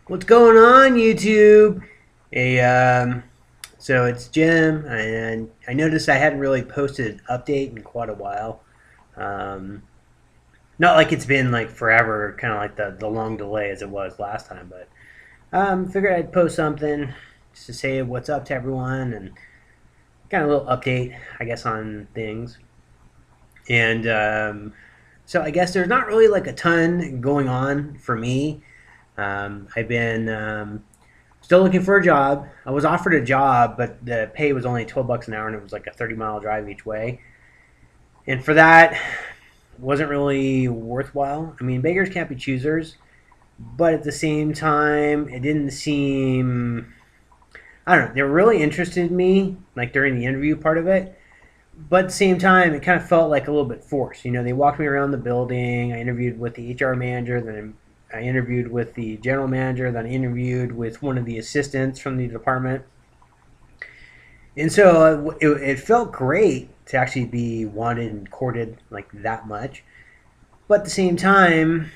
What's going on, YouTube? Hey, so it's Jim, and I noticed I hadn't really posted an update in quite a while. Um, Not like it's been like forever, kind of like the long delay as it was last time, but figured I'd post something just to say what's up to everyone and kind of a little update, I guess, on things. And so I guess there's not really like a ton going on for me. I've been still looking for a job. I was offered a job, but the pay was only $12 an hour, and it was like a 30-mile drive each way. And for that, it wasn't really worthwhile. I mean, beggars can't be choosers, but at the same time, it didn't seem. I don't know. They were really interested in me, like during the interview part of it, but at the same time, it kind of felt like a little bit forced. They walked me around the building. I interviewed with the HR manager, then I interviewed with the general manager, then I interviewed with one of the assistants from the department. And so it felt great to actually be wanted and courted like that much. But at the same time,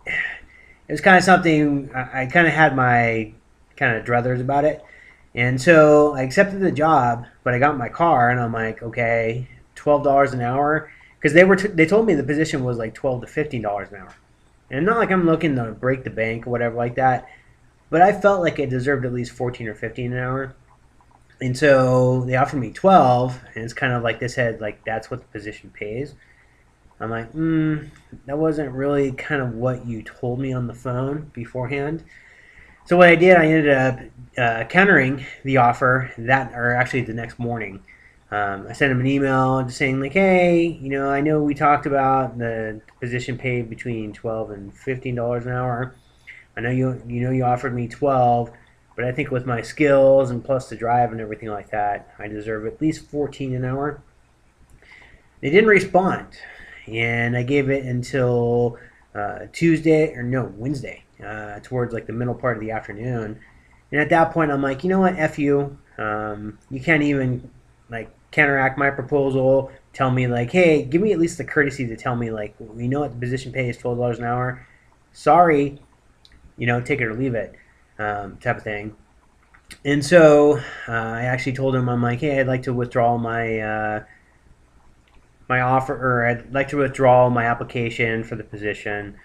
it was kind of something I kind of had my kind of druthers about it. And so I accepted the job, but I got in my car and I'm like, okay, $12 an hour, because they told me the position was like $12 to $15 an hour, and not like I'm looking to break the bank or whatever like that, but I felt like it deserved at least 14 or 15 an hour. And so they offered me 12, and it's kind of like they said, like, that's what the position pays. I'm like, that wasn't really kind of what you told me on the phone beforehand. So what I did, I ended up countering the offer or actually the next morning. I sent him an email just saying like, hey, I know we talked about the position paid between $12 and $15 an hour. I know you offered me 12, but I think with my skills and plus the drive and everything like that, I deserve at least 14 an hour. They didn't respond, and I gave it until Wednesday, towards like the middle part of the afternoon. And at that point, I'm like, you know what, f you. You can't even like counteract my proposal. Tell me like, hey, give me at least the courtesy to tell me like, we know what the position pay is $12 an hour. Sorry, take it or leave it, type of thing. And so I actually told him, I'm like, hey, I'd like to withdraw my offer, or I'd like to withdraw my application for the position.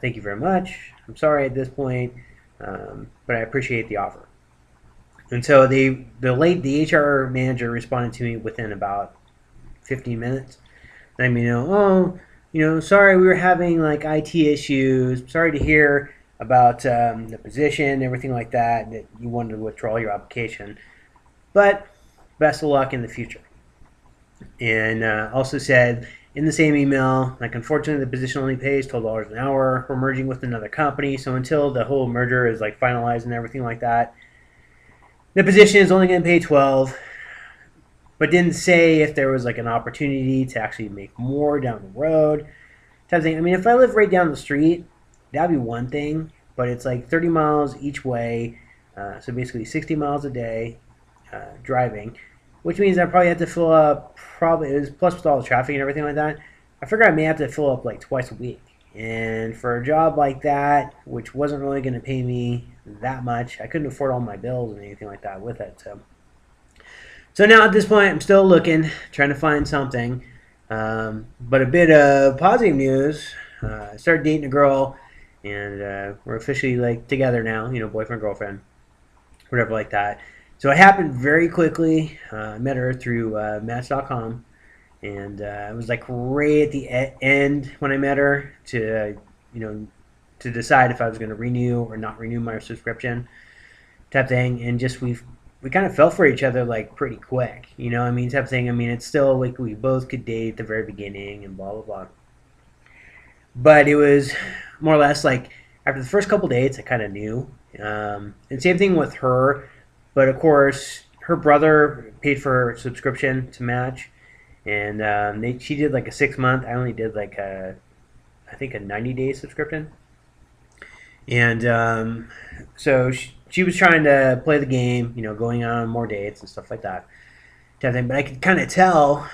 Thank you very much. I'm sorry at this point, but I appreciate the offer. And so the HR manager responded to me within about 15 minutes. Letting me know, sorry, we were having like IT issues. Sorry to hear about the position, everything like that you wanted to withdraw your application. But best of luck in the future. And also said in the same email, like, unfortunately, the position only pays $12 an hour. We're merging with another company, so until the whole merger is like finalized and everything like that, the position is only going to pay 12. But didn't say if there was like an opportunity to actually make more down the road, type of thing. I mean, if I live right down the street, that'd be one thing. But it's like 30 miles each way, so basically 60 miles a day driving, which means I probably have to fill up, probably it was plus with all the traffic and everything like that. I figure I may have to fill up like twice a week. And for a job like that, which wasn't really going to pay me that much, I couldn't afford all my bills and anything like that with it. So now at this point, I'm still looking, trying to find something. But a bit of positive news. I started dating a girl, and we're officially like together now. Boyfriend, girlfriend, whatever like that. So it happened very quickly. I met her through Match.com, and it was like right at the end when I met her to decide if I was going to renew or not renew my subscription, type thing. And just we kind of fell for each other like pretty quick. I mean, type of thing. I mean, it's still like we both could date at the very beginning and blah blah blah. But it was more or less like after the first couple dates, I kind of knew. And same thing with her. But of course, her brother paid for her subscription to Match, and she did like a 6 month. I only did like I think a 90-day subscription. And so she was trying to play the game, going on more dates and stuff like that, type of thing. But I could kind of tell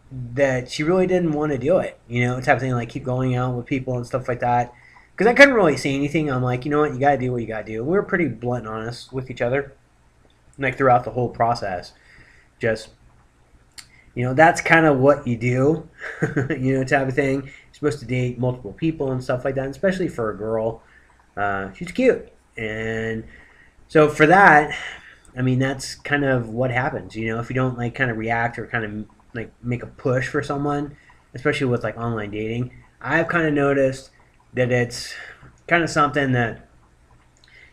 that she really didn't want to do it, type of thing, like keep going out with people and stuff like that. because I couldn't really say anything. I'm like, you know what, you gotta do what you gotta do. We were pretty blunt and honest with each other, like throughout the whole process. Just, that's kind of what you do, type of thing. You're supposed to date multiple people and stuff like that, and especially for a girl. She's cute, and so for that, I mean, that's kind of what happens. If you don't like kind of react or kind of like make a push for someone, especially with like online dating, I've kind of noticed that it's kind of something that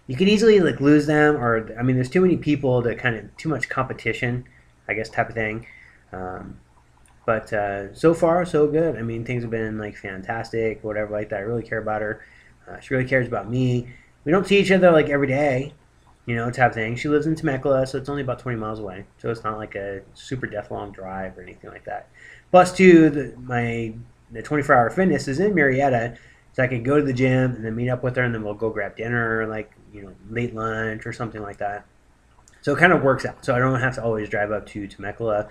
you can easily like lose them, or I mean, there's too many people to kind of too much competition, I guess, type of thing. Um, but so far, so good. I mean, things have been like fantastic, whatever like that. I really care about her. She really cares about me. We don't see each other like every day, type of thing. She lives in Temecula, so it's only about 20 miles away. So it's not like a super death long drive or anything like that. Plus, too, the 24-hour fitness is in Marietta, so I can go to the gym and then meet up with her, and then we'll go grab dinner, like late lunch or something like that. So it kind of works out. So I don't have to always drive up to Temecula.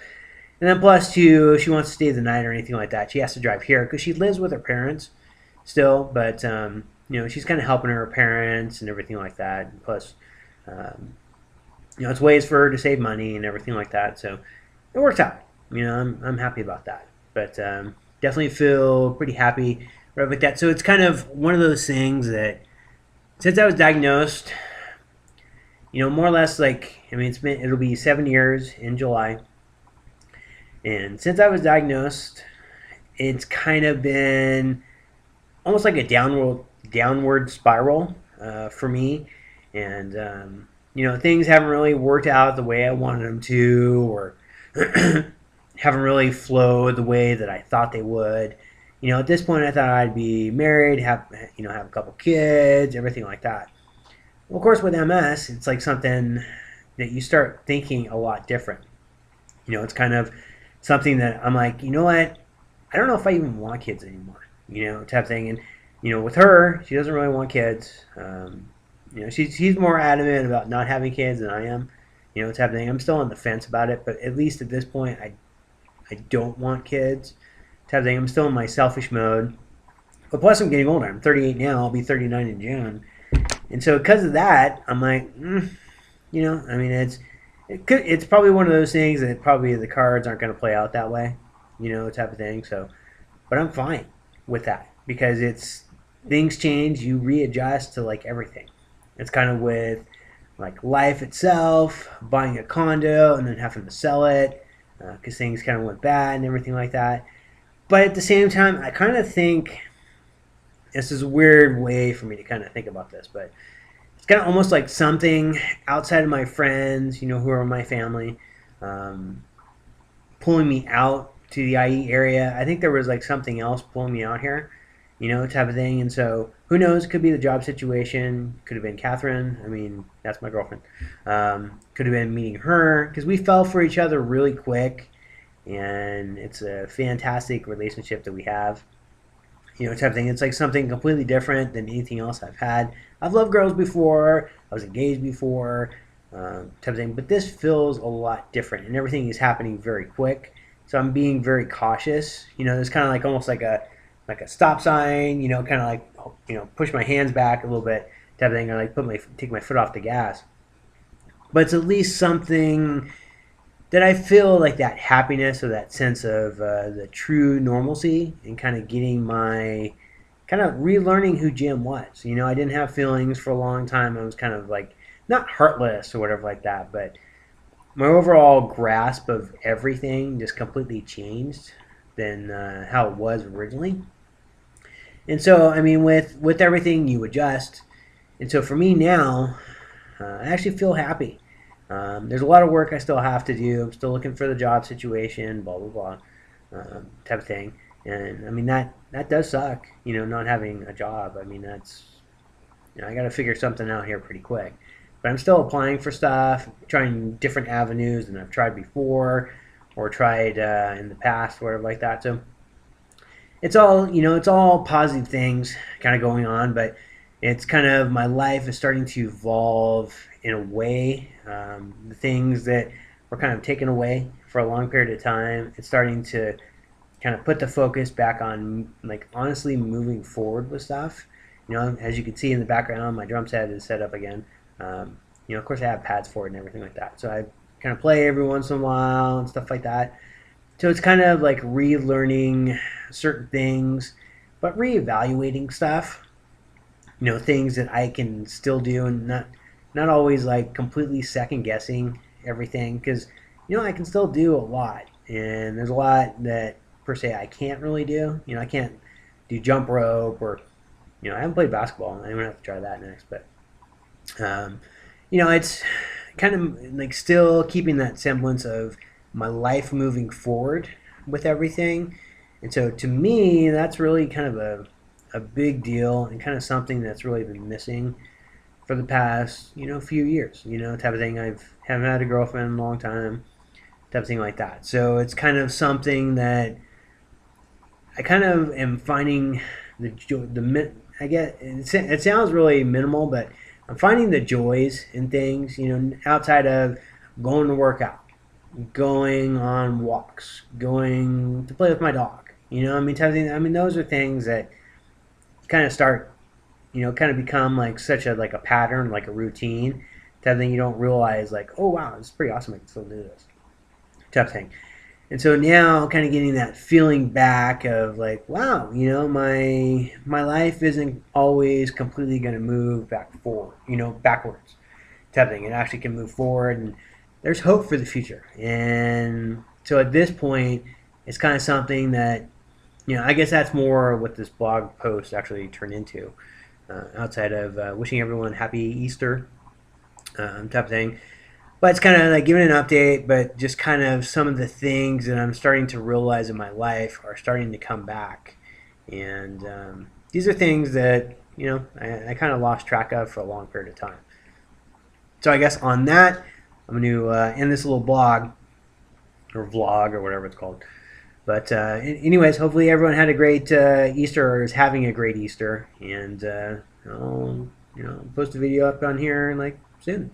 And then plus, too, if she wants to stay the night or anything like that, she has to drive here because she lives with her parents still, but she's kind of helping her parents and everything like that. And plus, um, it's ways for her to save money and everything like that. So it works out. I'm happy about that. But definitely feel pretty happy right with that. So it's kind of one of those things that since I was diagnosed, more or less like I mean it'll be 7 years in July, and since I was diagnosed, it's kind of been almost like a downward spiral for me, and things haven't really worked out the way I wanted them to, or haven't really flowed the way that I thought they would. At this point, I thought I'd be married, have a couple kids, everything like that. Well, of course, with MS, it's like something that you start thinking a lot different. It's kind of something that I'm like, you know what? I don't know if I even want kids anymore. Type thing. And with her, she doesn't really want kids. She's more adamant about not having kids than I am. Type thing. I'm still on the fence about it, but at least at this point, I don't want kids. Type thing. I'm still in my selfish mode. But plus, I'm getting older. I'm 38 now. I'll be 39 in June. And so because of that, I'm like, I mean, it's probably one of those things that probably the cards aren't going to play out that way, type of thing. So, but I'm fine with that because it's things change. You readjust to like everything. It's kind of with like life itself, buying a condo and then having to sell it because things kind of went bad and everything like that. But at the same time, I kind of think this is a weird way for me to kind of think about this, but it's kind of almost like something outside of my friends, who are my family, pulling me out to the IE area. I think there was like something else pulling me out here, type of thing. And so who knows? It could be the job situation. Could have been Catherine. I mean, that's my girlfriend. Could have been meeting her because we fell for each other really quick. And it's a fantastic relationship that we have. Type of thing. It's like something completely different than anything else I've had. I've loved girls before. I was engaged before, type of thing. But this feels a lot different, and everything is happening very quick. So I'm being very cautious. There's kind of like almost like a stop sign. Kind of like push my hands back a little bit, type of thing, or like take my foot off the gas. But it's at least something that I feel like that happiness or that sense of the true normalcy and kind of getting my kind of relearning who Jim was. I didn't have feelings for a long time. I was kind of like not heartless or whatever like that, but my overall grasp of everything just completely changed than how it was originally. And so, I mean, with everything you adjust. And so for me now, I actually feel happy. There's a lot of work I still have to do. I'm still looking for the job situation, blah, blah, blah, type of thing. And I mean, that does suck, not having a job. I mean, that's, I got to figure something out here pretty quick. But I'm still applying for stuff, trying different avenues than I've tried before or tried in the past, whatever like that. So it's all, it's all positive things kind of going on, but it's kind of my life is starting to evolve in a way. The things that were kind of taken away for a long period of time, it's starting to kind of put the focus back on like honestly moving forward with stuff As you can see in the background, my drum set is set up again. Of course I have pads for it and everything like that. So I kind of play every once in a while and stuff like that. So it's kind of like relearning certain things, but reevaluating stuff. Things that I can still do, and not always like completely second guessing everything, because I can still do a lot, and there's a lot that per se I can't really do. I can't do jump rope, or I haven't played basketball. I'm gonna have to try that next, but it's kind of like still keeping that semblance of my life moving forward with everything. And so to me, that's really kind of a big deal, and kind of something that's really been missing for the past, few years, type of thing. Haven't had a girlfriend in a long time, type of thing like that. So it's kind of something that I kind of am finding I get it sounds really minimal, but I'm finding the joys in things, outside of going to work out, going on walks, going to play with my dog, type of thing. Those are things that kind of start, kind of become like such a pattern, like a routine type of thing. You don't realize like, oh wow, it's pretty awesome, I can still do this type of thing. And so now kind of getting that feeling back of like, wow, my life isn't always completely going to move backwards type of thing. It actually can move forward, and there's hope for the future. And so at this point, it's kind of something that, I guess that's more what this blog post actually turned into, outside of wishing everyone happy Easter type of thing. But it's kind of like giving an update, but just kind of some of the things that I'm starting to realize in my life are starting to come back. And these are things that, I kind of lost track of for a long period of time. So I guess on that, I'm going to end this little blog, or vlog, or whatever it's called. But anyways, hopefully everyone had a great Easter, or is having a great Easter. And I'll post a video up on here like soon.